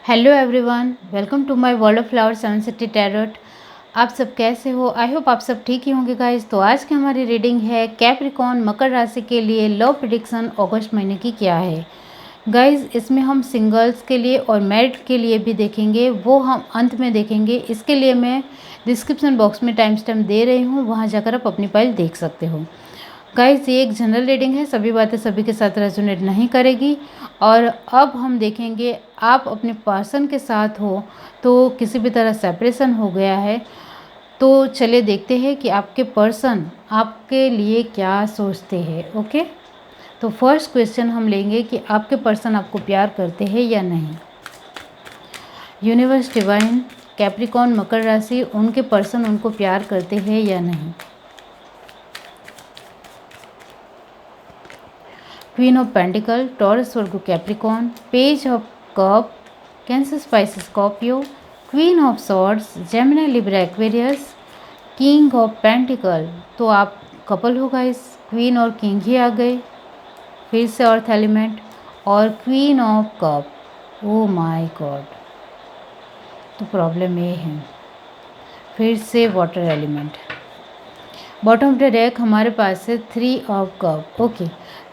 Hello everyone, welcome to my world of flower 760 tarot. आप सब कैसे हो? आई होप आप सब ठीक ही होंगे गाइस। तो आज की हमारी रीडिंग है कैप्रिकॉर्न मकर राशि के लिए लव प्रेडिक्शन अगस्त महीने की क्या है गाइस। इसमें हम सिंगल्स के लिए और मैरिड के लिए भी देखेंगे, वो हम अंत में देखेंगे। इसके लिए मैं डिस्क्रिप्शन बॉक्स में टाइम स्टैम्प दे रही हूँ, वहाँ जाकर आप अपनी फाइल देख सकते हो। गाइस ये एक जनरल रीडिंग है, सभी बातें सभी के साथ रेजोनेट नहीं करेगी। और अब हम देखेंगे आप अपने पर्सन के साथ हो तो किसी भी तरह सेपरेशन हो गया है, तो चलिए देखते हैं कि आपके पर्सन आपके लिए क्या सोचते हैं। ओके, तो फर्स्ट क्वेश्चन हम लेंगे कि आपके पर्सन आपको प्यार करते हैं या नहीं। यूनिवर्स डिवाइन, कैप्रिकॉर्न मकर राशि, उनके पर्सन उनको प्यार करते हैं या नहीं। Queen of pentacle, Taurus Virgo Capricorn, page of cup, cancer spice Scorpio, queen of swords, Gemini Libra Aquarius, king of pentacle. तो आप कपल हो गाइस, क्वीन और किंग ही आ गए फिर से अर्थ एलिमेंट, और queen of cup. Oh my God, तो problem ये है फिर से water element. Bottom of the deck हमारे पास है 3 ऑफ कप। ओके,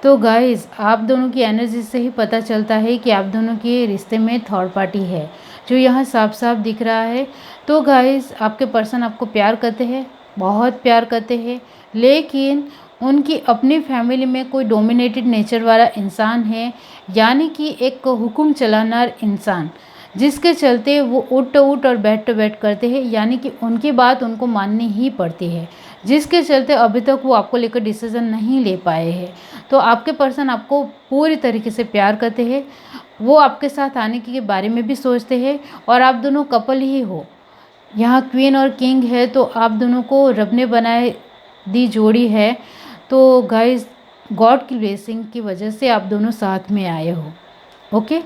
तो गाइस आप दोनों की एनर्जी से ही पता चलता है कि आप दोनों के रिश्ते में थर्ड पार्टी है, जो यहाँ साफ साफ दिख रहा है। तो गाइस आपके पर्सन आपको प्यार करते हैं, बहुत प्यार करते हैं, लेकिन उनकी अपनी फैमिली में कोई डोमिनेटेड नेचर वाला इंसान है, यानी कि एक हुक्म चलानार इंसान, जिसके चलते वो उठ तो उठ और बैठ तो बैठ करते हैं, यानी कि उनकी बात उनको माननी ही पड़ती है, जिसके चलते अभी तक वो आपको लेकर डिसीज़न नहीं ले पाए हैं। तो आपके पर्सन आपको पूरी तरीके से प्यार करते हैं, वो आपके साथ आने के बारे में भी सोचते हैं, और आप दोनों कपल ही हो। यहाँ क्वीन और किंग है, तो आप दोनों को रब ने बनाए दी जोड़ी है। तो गाइस गॉड की ब्लेसिंग की वजह से आप दोनों साथ में आए हो। ओके,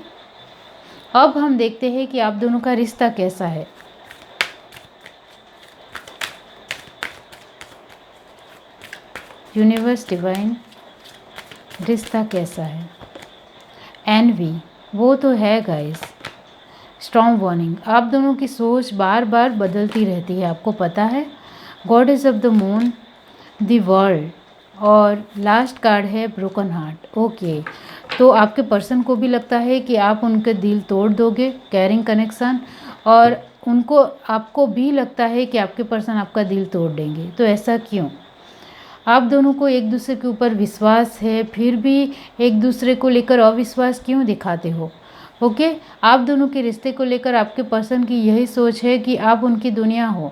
अब हम देखते हैं कि आप दोनों का रिश्ता कैसा है। यूनिवर्स डिवाइन, रिश्ता कैसा है। एनवी, वो तो है गाइस। स्ट्रॉन्ग वार्निंग, आप दोनों की सोच बार बार बदलती रहती है, आपको पता है। Goddess of the moon, the world, और लास्ट कार्ड है ब्रोकन हार्ट। ओके, तो आपके पर्सन को भी लगता है कि आप उनके दिल तोड़ दोगे, कैरिंग कनेक्शन, और उनको आपको भी लगता है कि आपके पर्सन आपका दिल तोड़ देंगे। तो ऐसा क्यों? आप दोनों को एक दूसरे के ऊपर विश्वास है, फिर भी एक दूसरे को लेकर अविश्वास क्यों दिखाते हो? ओके, आप दोनों के रिश्ते को लेकर आपके पर्सन की यही सोच है कि आप उनकी दुनिया हो,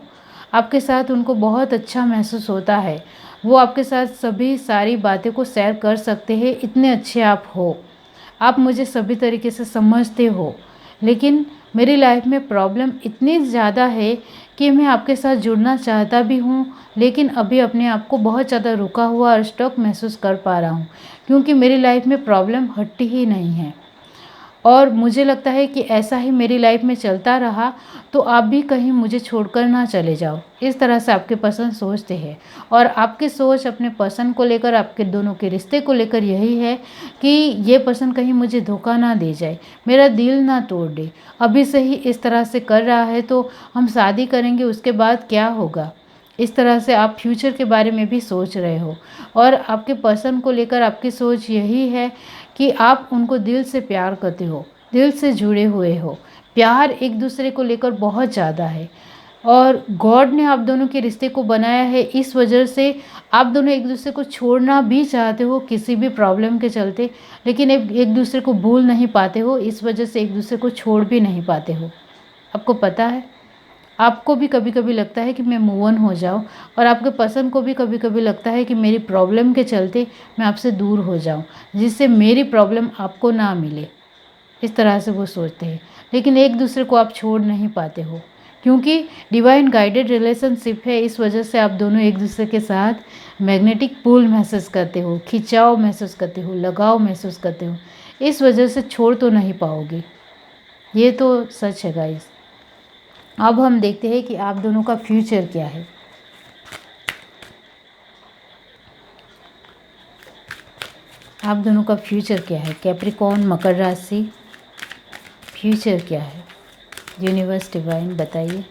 आपके साथ उनको बहुत अच्छा महसूस होता है, वो आपके साथ सभी सारी बातें को शेयर कर सकते हैं, इतने अच्छे आप हो, आप मुझे सभी तरीके से समझते हो। लेकिन मेरी लाइफ में प्रॉब्लम इतनी ज़्यादा है कि मैं आपके साथ जुड़ना चाहता भी हूँ, लेकिन अभी अपने आप को बहुत ज़्यादा रुका हुआ और स्टक महसूस कर पा रहा हूँ, क्योंकि मेरी लाइफ में प्रॉब्लम हटती ही नहीं है। और मुझे लगता है कि ऐसा ही मेरी लाइफ में चलता रहा तो आप भी कहीं मुझे छोड़कर ना चले जाओ। इस तरह से आपके पर्सन सोचते हैं, और आपकी सोच अपने पर्सन को लेकर, आपके दोनों के रिश्ते को लेकर यही है कि ये पर्सन कहीं मुझे धोखा ना दे जाए, मेरा दिल ना तोड़ दे। अभी से ही इस तरह से कर रहा है तो हम शादी करेंगे, उसके बाद क्या होगा? इस तरह से आप फ्यूचर के बारे में भी सोच रहे हो, और आपके पर्सन को लेकर आपकी सोच यही है कि आप उनको दिल से प्यार करते हो, दिल से जुड़े हुए हो, प्यार एक दूसरे को लेकर बहुत ज़्यादा है। और गॉड ने आप दोनों के रिश्ते को बनाया है, इस वजह से आप दोनों एक दूसरे को छोड़ना भी चाहते हो किसी भी प्रॉब्लम के चलते, लेकिन एक दूसरे को भूल नहीं पाते हो, इस वजह से एक दूसरे को छोड़ भी नहीं पाते हो। आपको पता है, आपको भी कभी कभी लगता है कि मैं मूव ऑन हो जाऊं, और आपके पर्सन को भी कभी कभी लगता है कि मेरी प्रॉब्लम के चलते मैं आपसे दूर हो जाऊं, जिससे मेरी प्रॉब्लम आपको ना मिले। इस तरह से वो सोचते हैं, लेकिन एक दूसरे को आप छोड़ नहीं पाते हो, क्योंकि डिवाइन गाइडेड रिलेशनशिप है। इस वजह से आप दोनों एक दूसरे के साथ मैग्नेटिक पुल महसूस करते हो, खिंचाव महसूस करते हो, लगाव महसूस करते हो, इस वजह से छोड़ तो नहीं पाओगे। ये तो सच है गाइस। अब हम देखते हैं कि आप दोनों का फ्यूचर क्या है। आप दोनों का फ्यूचर क्या है? कैप्रिकॉर्न मकर राशि, फ्यूचर क्या है, यूनिवर्स डिवाइन बताइए।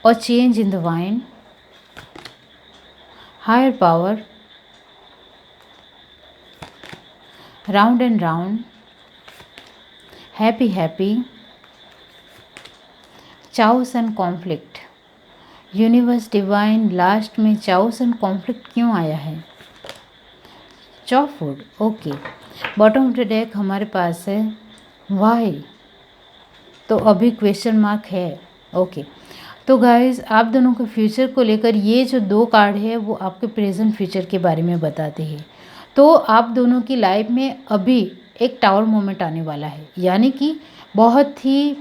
और change in the wine, higher power, round and round, happy happy, chaos and conflict. Universe divine last में चाउस एंड कॉन्फ्लिक्ट क्यों आया है? Chop food, okay. Bottom of the deck हमारे पास है वाई, तो अभी क्वेश्चन मार्क है, ओके। तो गाइस आप दोनों के फ्यूचर को लेकर ये जो 2 कार्ड है वो आपके प्रेजेंट फ्यूचर के बारे में बताते हैं। तो आप दोनों की लाइफ में अभी एक टावर मोमेंट आने वाला है, यानी कि बहुत ही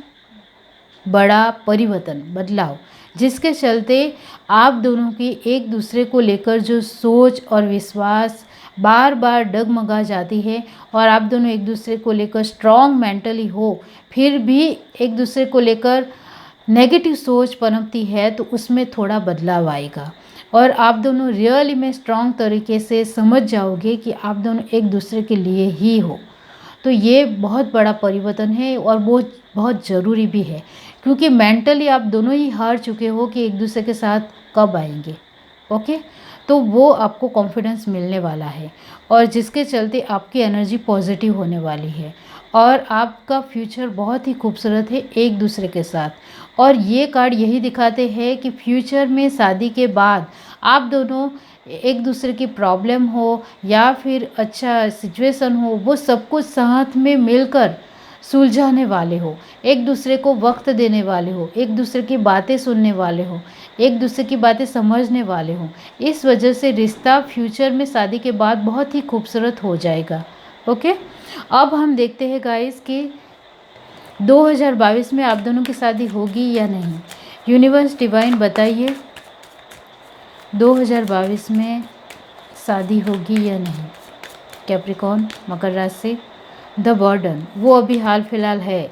बड़ा परिवर्तन, बदलाव, जिसके चलते आप दोनों की एक दूसरे को लेकर जो सोच और विश्वास बार बार डगमगा जाती है और आप दोनों एक दूसरे को लेकर स्ट्रॉन्ग मेंटली हो, फिर भी एक दूसरे को लेकर नेगेटिव सोच पनपती है, तो उसमें थोड़ा बदलाव आएगा और आप दोनों रियली में स्ट्रॉन्ग तरीके से समझ जाओगे कि आप दोनों एक दूसरे के लिए ही हो। तो ये बहुत बड़ा परिवर्तन है और वो बहुत ज़रूरी भी है, क्योंकि मेंटली आप दोनों ही हार चुके हो कि एक दूसरे के साथ कब आएंगे, ओके। तो वो आपको कॉन्फिडेंस मिलने वाला है और जिसके चलते आपकी एनर्जी पॉजिटिव होने वाली है और आपका फ्यूचर बहुत ही खूबसूरत है एक दूसरे के साथ। और ये कार्ड यही दिखाते हैं कि फ्यूचर में शादी के बाद आप दोनों एक दूसरे की प्रॉब्लम हो या फिर अच्छा सिचुएशन हो, वो सब कुछ साथ में मिलकर सुलझाने वाले हो, एक दूसरे को वक्त देने वाले हो, एक दूसरे की बातें सुनने वाले हो, एक दूसरे की बातें समझने वाले हो। इस वजह से रिश्ता फ्यूचर में शादी के बाद बहुत ही खूबसूरत हो जाएगा, ओके। अब हम देखते हैं गाइस कि 2022 में आप दोनों की शादी होगी या नहीं। यूनिवर्स डिवाइन बताइए 2022 में शादी होगी या नहीं। कैप्रिकॉर्न, मकर राशि, द बर्डन, वो अभी हाल फिलहाल है।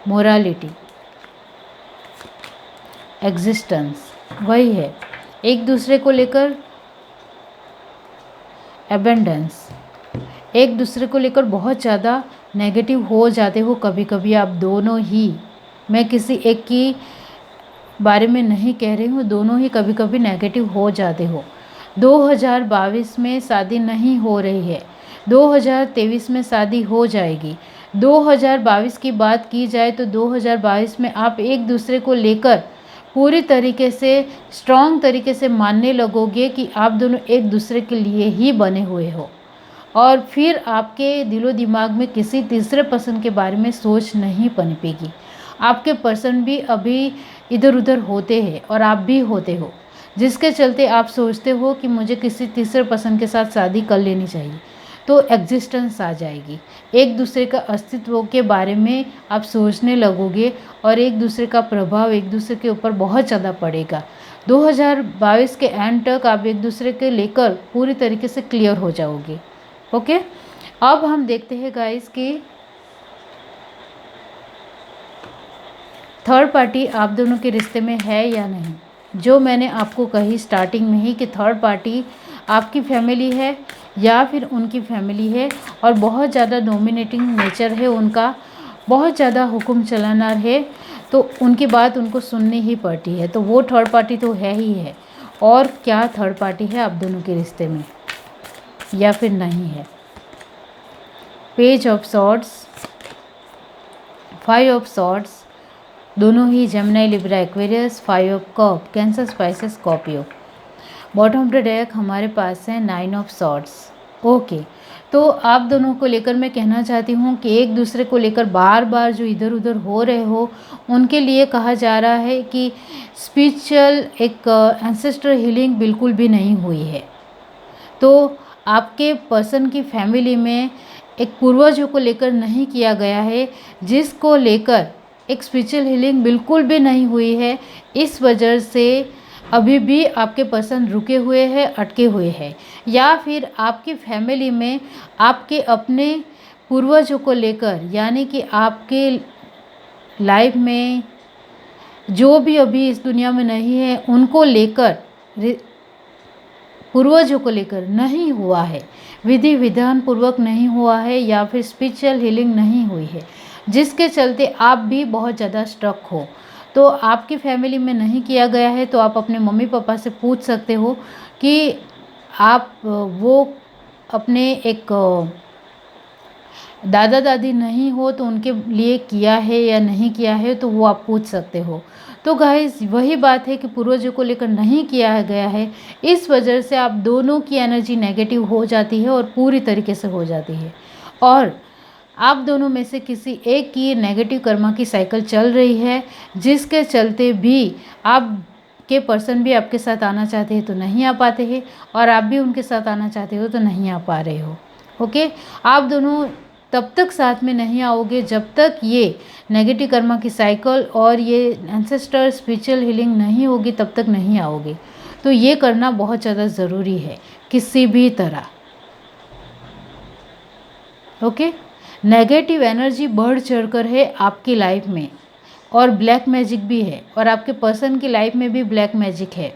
मोरालिटी, एग्जिस्टेंस, वही है। एक दूसरे को लेकर एबेंडेंस, एक दूसरे को लेकर बहुत ज़्यादा नेगेटिव हो जाते हो कभी कभी आप दोनों ही। मैं किसी एक की बारे में नहीं कह रही हूँ, दोनों ही कभी कभी नेगेटिव हो जाते हो। 2022 में शादी नहीं हो रही है, 2023 में शादी हो जाएगी। 2022 की बात की जाए तो 2022 में आप एक दूसरे को लेकर पूरी तरीके से स्ट्रॉन्ग तरीके से मानने लगोगे कि आप दोनों एक दूसरे के लिए ही बने हुए हो और फिर आपके दिलो दिमाग में किसी तीसरे पर्सन के बारे में सोच नहीं पनपेगी। आपके पर्सन भी अभी इधर उधर होते हैं और आप भी होते हो, जिसके चलते आप सोचते हो कि मुझे किसी तीसरे पर्सन के साथ शादी कर लेनी चाहिए, तो एग्जिस्टेंस आ जाएगी। एक दूसरे का अस्तित्व के बारे में आप सोचने लगोगे और एक दूसरे का प्रभाव एक दूसरे के ऊपर बहुत ज़्यादा पड़ेगा। 2022 के एंड तक आप एक दूसरे के लेकर पूरी तरीके से क्लियर हो जाओगे, ओके। अब हम देखते हैं गाइस कि थर्ड पार्टी आप दोनों के रिश्ते में है या नहीं। जो मैंने आपको कही स्टार्टिंग में ही कि थर्ड पार्टी आपकी फैमिली है या फिर उनकी फैमिली है और बहुत ज़्यादा डोमिनेटिंग नेचर है उनका, बहुत ज़्यादा हुक्म चलाना है, तो उनकी बात उनको सुननी ही पड़ती है, तो वो थर्ड पार्टी तो है ही है। और क्या थर्ड पार्टी है आप दोनों के रिश्ते में या फिर नहीं है। Page of swords, 5 of swords, दोनों ही Gemini, Libra, Aquarius, 5 of cup, cancer, Pisces, Scorpio. Bottom of the deck हमारे पास है 9 ऑफ सॉर्ड्स, ओके। तो आप दोनों को लेकर मैं कहना चाहती हूँ कि एक दूसरे को लेकर बार बार जो इधर उधर हो रहे हो उनके लिए कहा जा रहा है कि स्पिरिचुअल एक एंसेस्टर हीलिंग बिल्कुल भी नहीं हुई है। तो आपके पर्सन की फैमिली में एक पूर्वजों को लेकर नहीं किया गया है, जिसको लेकर एक स्पिरिचुअल हीलिंग बिल्कुल भी नहीं हुई है। इस वजह से अभी भी आपके पर्सन रुके हुए हैं, अटके हुए हैं, या फिर आपकी फैमिली में आपके अपने पूर्वजों को लेकर, यानी कि आपके लाइफ में जो भी अभी इस दुनिया में नहीं है उनको लेकर, पूर्वजों को लेकर नहीं हुआ है, विधि विधान पूर्वक नहीं हुआ है या फिर स्पिरिचुअल हीलिंग नहीं हुई है। जिसके चलते आप भी बहुत ज़्यादा स्ट्रक हो। तो आपकी फैमिली में नहीं किया गया है तो आप अपने मम्मी पापा से पूछ सकते हो कि आप वो अपने एक दादा दादी नहीं हो तो उनके लिए किया है या नहीं किया है, तो वो आप पूछ सकते हो। तो गाइस वही बात है कि पूर्वजों को लेकर नहीं किया गया है, इस वजह से आप दोनों की एनर्जी नेगेटिव हो जाती है और पूरी तरीके से हो जाती है। और आप दोनों में से किसी एक की नेगेटिव कर्मा की साइकिल चल रही है, जिसके चलते भी आप के पर्सन भी आपके साथ आना चाहते हैं तो नहीं आ पाते हैं, और आप भी उनके साथ आना चाहते हो तो नहीं आ पा रहे हो। ओके, आप दोनों तब तक साथ में नहीं आओगे जब तक ये नेगेटिव कर्मा की साइकिल और ये एंसेस्टर स्पिरिचुअल हीलिंग नहीं होगी, तब तक नहीं आओगे। तो ये करना बहुत ज़्यादा ज़रूरी है किसी भी तरह। ओके, नेगेटिव एनर्जी बढ़ चढ़कर है आपकी लाइफ में, और ब्लैक मैजिक भी है, और आपके पर्सन की लाइफ में भी ब्लैक मैजिक है,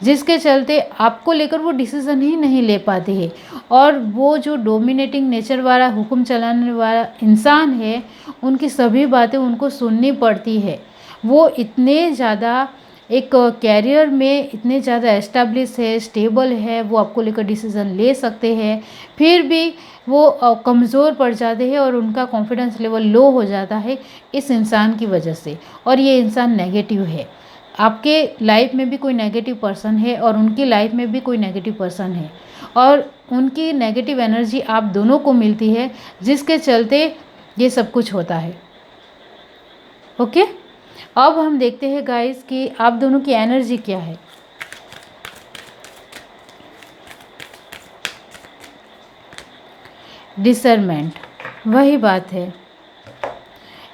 जिसके चलते आपको लेकर वो डिसीज़न ही नहीं ले पाते हैं। और वो जो डोमिनेटिंग नेचर वाला, हुक्म चलाने वाला इंसान है, उनकी सभी बातें उनको सुननी पड़ती है। वो इतने ज़्यादा एक कैरियर में इतने ज़्यादा एस्टेब्लिश है, स्टेबल है, वो आपको लेकर डिसीज़न ले सकते हैं, फिर भी वो कमज़ोर पड़ जाते हैं और उनका कॉन्फिडेंस लेवल लो हो जाता है इस इंसान की वजह से। और ये इंसान नेगेटिव है। आपके लाइफ में भी कोई नेगेटिव पर्सन है और उनकी लाइफ में भी कोई नेगेटिव पर्सन है, और उनकी नेगेटिव एनर्जी आप दोनों को मिलती है, जिसके चलते ये सब कुछ होता है। ओके, अब हम देखते हैं गाइस कि आप दोनों की एनर्जी क्या है। डिसर्नमेंट, वही बात है,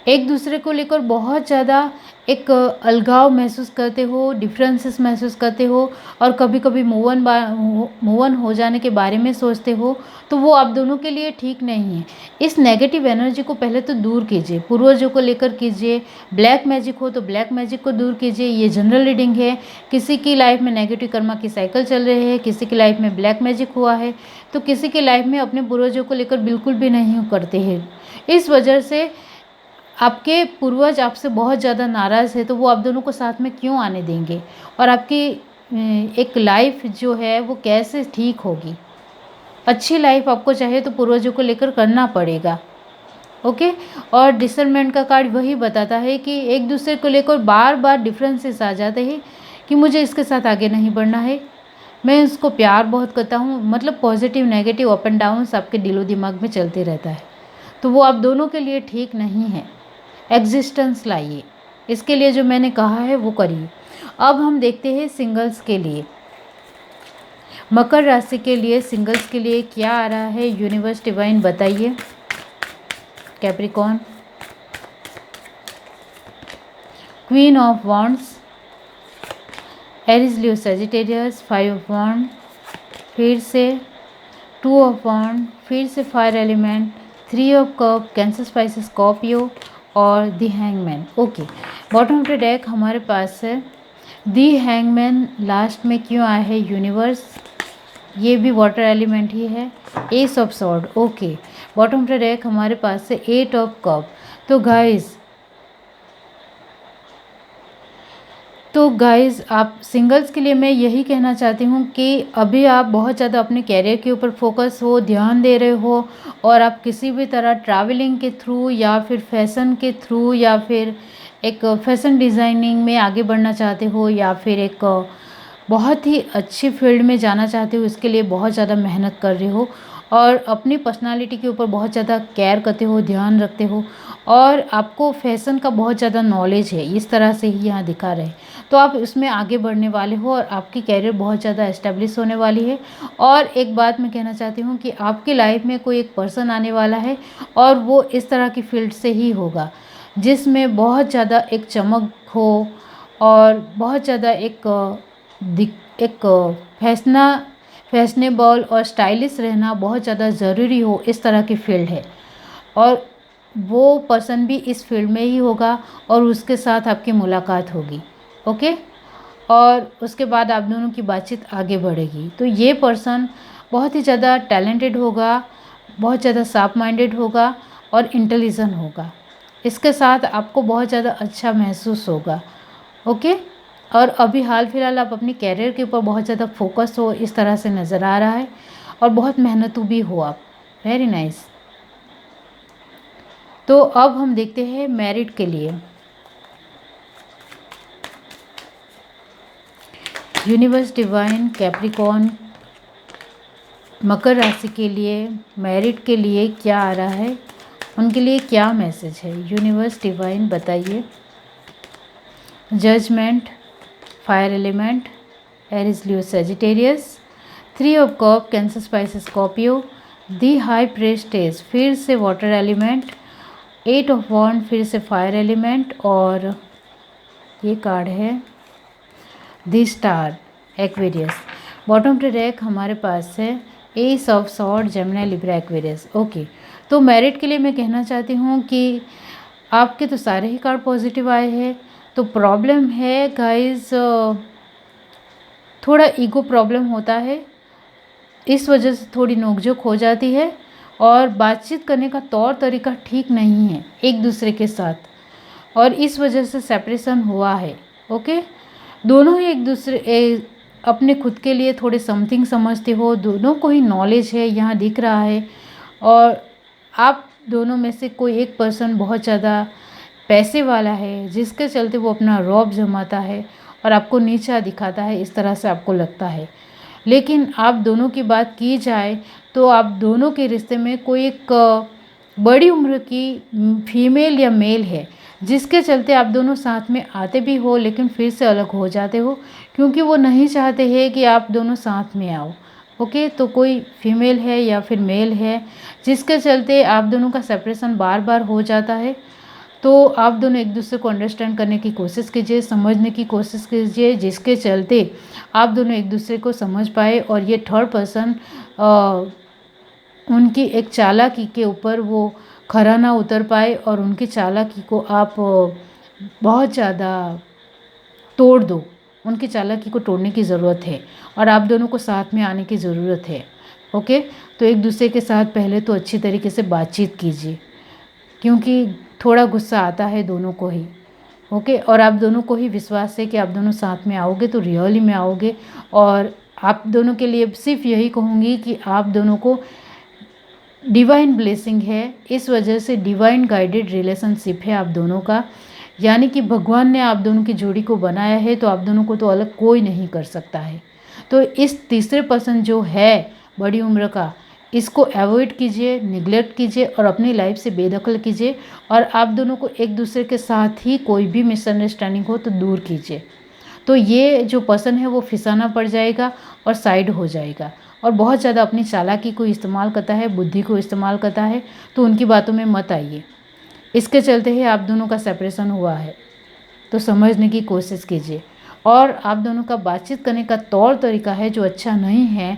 एक दूसरे को लेकर बहुत ज़्यादा एक अलगाव महसूस करते हो, डिफरेंसेस महसूस करते हो, और कभी कभी मूव ऑन हो जाने के बारे में सोचते हो, तो वो आप दोनों के लिए ठीक नहीं है। इस नेगेटिव एनर्जी को पहले तो दूर कीजिए, पूर्वजों को लेकर कीजिए। ब्लैक मैजिक हो तो ब्लैक मैजिक को दूर कीजिए। ये जनरल रीडिंग है, किसी की लाइफ में नेगेटिव कर्मा की साइकिल चल रही है, किसी की लाइफ में ब्लैक मैजिक हुआ है, तो किसी की लाइफ में अपने पूर्वजों को लेकर बिल्कुल भी नहीं करते हैं। इस वजह से आपके पूर्वज आपसे बहुत ज़्यादा नाराज़ है, तो वो आप दोनों को साथ में क्यों आने देंगे, और आपकी एक लाइफ जो है वो कैसे ठीक होगी। अच्छी लाइफ आपको चाहिए तो पूर्वजों को लेकर करना पड़ेगा। ओके, और डिसर्नमेंट का कार्ड वही बताता है कि एक दूसरे को लेकर बार बार डिफरेंसेस आ जाते हैं कि मुझे इसके साथ आगे नहीं बढ़ना है, मैं उसको प्यार बहुत करता हूँ, मतलब positive negative up and downs आपके दिलो दिमाग में चलते रहता है, तो वो आप दोनों के लिए ठीक नहीं है। एग्जिस्टेंस लाइए, इसके लिए जो मैंने कहा है वो करिए। अब हम देखते हैं सिंगल्स के लिए, मकर राशि के लिए सिंगल्स के लिए क्या आ रहा है, यूनिवर्स डिवाइन बताइए। Capricorn, queen of wands, Aries Leo Sagittarius, 5 of wand, फिर से 2 ऑफ वॉन्ड, फिर से fire element, 3 of cup, cancer Pisces Scorpio, और the hangman. Okay, bottom of the deck हमारे पास है दी हैंगमैन, लास्ट में क्यों आया है यूनिवर्स, ये भी वाटर एलिमेंट ही है। Ace of sword, okay, bottom of the deck हमारे पास है 8 ऑफ कप। तो गाइज़ आप सिंगल्स के लिए मैं यही कहना चाहती हूँ कि अभी आप बहुत ज़्यादा अपने कैरियर के ऊपर फोकस हो, ध्यान दे रहे हो, और आप किसी भी तरह ट्रैवलिंग के थ्रू या फिर फैशन के थ्रू या फिर एक फैशन डिज़ाइनिंग में आगे बढ़ना चाहते हो, या फिर एक बहुत ही अच्छी फील्ड में जाना चाहते हो, इसके लिए बहुत ज़्यादा मेहनत कर रहे हो, और अपनी पर्सनालिटी के ऊपर बहुत ज़्यादा केयर करते हो, ध्यान रखते हो, और आपको फैशन का बहुत ज़्यादा नॉलेज है, इस तरह से ही यहाँ दिखा रहे हैं। तो आप उसमें आगे बढ़ने वाले हो और आपकी कैरियर बहुत ज़्यादा एस्टेब्लिश होने वाली है। और एक बात मैं कहना चाहती हूँ कि आपकी लाइफ में कोई एक पर्सन आने वाला है, और वो इस तरह की फील्ड से ही होगा, जिसमें बहुत ज़्यादा एक चमक हो, और बहुत ज़्यादा एक फैशनेबल और स्टाइलिश रहना बहुत ज़्यादा ज़रूरी हो, इस तरह की फील्ड है। और वो पर्सन भी इस फील्ड में ही होगा, और उसके साथ आपकी मुलाकात होगी। ओके, और उसके बाद आप दोनों की बातचीत आगे बढ़ेगी। तो ये पर्सन बहुत ही ज़्यादा टैलेंटेड होगा, बहुत ज़्यादा शार्प माइंडेड होगा, और इंटेलिजेंट होगा। इसके साथ आपको बहुत ज़्यादा अच्छा महसूस होगा। ओके, और अभी हाल फिलहाल आप अपनी कैरियर के ऊपर बहुत ज़्यादा फोकस हो, इस तरह से नज़र आ रहा है, और बहुत मेहनतू भी हो आप। Very nice. तो अब हम देखते हैं मैरिड के लिए। यूनिवर्स डिवाइन कैप्रिकॉर्न मकर राशि के लिए, मैरिड के लिए क्या आ रहा है, उनके लिए क्या मैसेज है, यूनिवर्स डिवाइन बताइए। Judgement, fire element, Aries Leo Sagittarius, 3 of cup cancer Pisces Scorpio, the high priestess फिर से वाटर एलिमेंट, 8 ऑफ वॉन्ड फिर से फायर एलिमेंट, और ये कार्ड है the star Aquarius. Bottom to deck हमारे पास है ace of sword Gemini Libra Aquarius. Okay, तो मैरिड के लिए मैं कहना चाहती हूँ कि आपके तो सारे ही कार्ड पॉजिटिव आए हैं। तो प्रॉब्लम है गाइस, थोड़ा ईगो प्रॉब्लम होता है, इस वजह से थोड़ी नोकझोंक हो जाती है, और बातचीत करने का तौर तरीका ठीक नहीं है एक दूसरे के साथ, और इस वजह से सेपरेशन हुआ है। ओके, दोनों ही एक दूसरे अपने खुद के लिए थोड़े समथिंग समझते हो, दोनों को ही नॉलेज है यहाँ दिख रहा है, और आप दोनों में से कोई एक पर्सन बहुत ज़्यादा पैसे वाला है, जिसके चलते वो अपना रौब जमाता है और आपको नीचा दिखाता है, इस तरह से आपको लगता है। लेकिन आप दोनों की बात की जाए तो आप दोनों के रिश्ते में कोई एक बड़ी उम्र की फीमेल या मेल है, जिसके चलते आप दोनों साथ में आते भी हो लेकिन फिर से अलग हो जाते हो, क्योंकि वो नहीं चाहते हैं कि आप दोनों साथ में आओ। ओके, तो कोई फीमेल है या फिर मेल है, जिसके चलते आप दोनों का सेपरेशन बार बार हो जाता है। तो आप दोनों एक दूसरे को अंडरस्टैंड करने की कोशिश कीजिए, समझने की कोशिश कीजिए, जिसके चलते आप दोनों एक दूसरे को समझ पाए, और ये थर्ड पर्सन उनकी एक चालाकी के ऊपर वो खरा ना उतर पाए, और उनकी चालाकी को आप बहुत ज़्यादा तोड़ दो। उनकी चालाकी को तोड़ने की ज़रूरत है, और आप दोनों को साथ में आने की ज़रूरत है। ओके, तो एक दूसरे के साथ पहले तो अच्छी तरीके से बातचीत कीजिए, क्योंकि थोड़ा गुस्सा आता है दोनों को ही। ओके, और आप दोनों को ही विश्वास है कि आप दोनों साथ में आओगे तो रियली में आओगे, और आप दोनों के लिए सिर्फ यही कहूँगी कि आप दोनों को डिवाइन ब्लेसिंग है, इस वजह से डिवाइन गाइडेड रिलेशनशिप है आप दोनों का, यानी कि भगवान ने आप दोनों की जोड़ी को बनाया है, तो आप दोनों को तो अलग कोई नहीं कर सकता है। तो इस तीसरे पर्सन जो है बड़ी उम्र का, इसको अवॉइड कीजिए, निगलेक्ट कीजिए, और अपनी लाइफ से बेदखल कीजिए, और आप दोनों को एक दूसरे के साथ ही कोई भी मिसअंडरस्टैंडिंग हो तो दूर कीजिए। तो ये जो पर्सन है वो फिसाना पड़ जाएगा और साइड हो जाएगा, और बहुत ज़्यादा अपनी चालाकी को इस्तेमाल करता है, बुद्धि को इस्तेमाल करता है, तो उनकी बातों में मत आइए। इसके चलते ही आप दोनों का सेपरेशन हुआ है, तो समझने की कोशिश कीजिए। और आप दोनों का बातचीत करने का तौर तरीका है जो अच्छा नहीं है,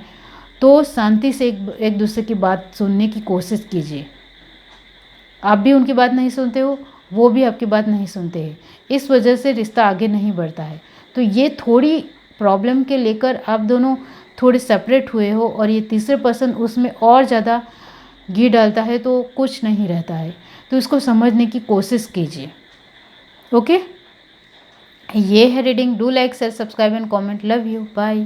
तो शांति से एक दूसरे की बात सुनने की कोशिश कीजिए। आप भी उनकी बात नहीं सुनते हो, वो भी आपकी बात नहीं सुनते हैं, इस वजह से रिश्ता आगे नहीं बढ़ता है। तो ये थोड़ी प्रॉब्लम के लेकर आप दोनों थोड़े सेपरेट हुए हो, और ये तीसरे पर्सन उसमें और ज़्यादा घी डालता है, तो कुछ नहीं रहता है। तो इसको समझने की कोशिश कीजिए। ओके, ये है reading. Do like, share, subscribe and comment. Love you, bye.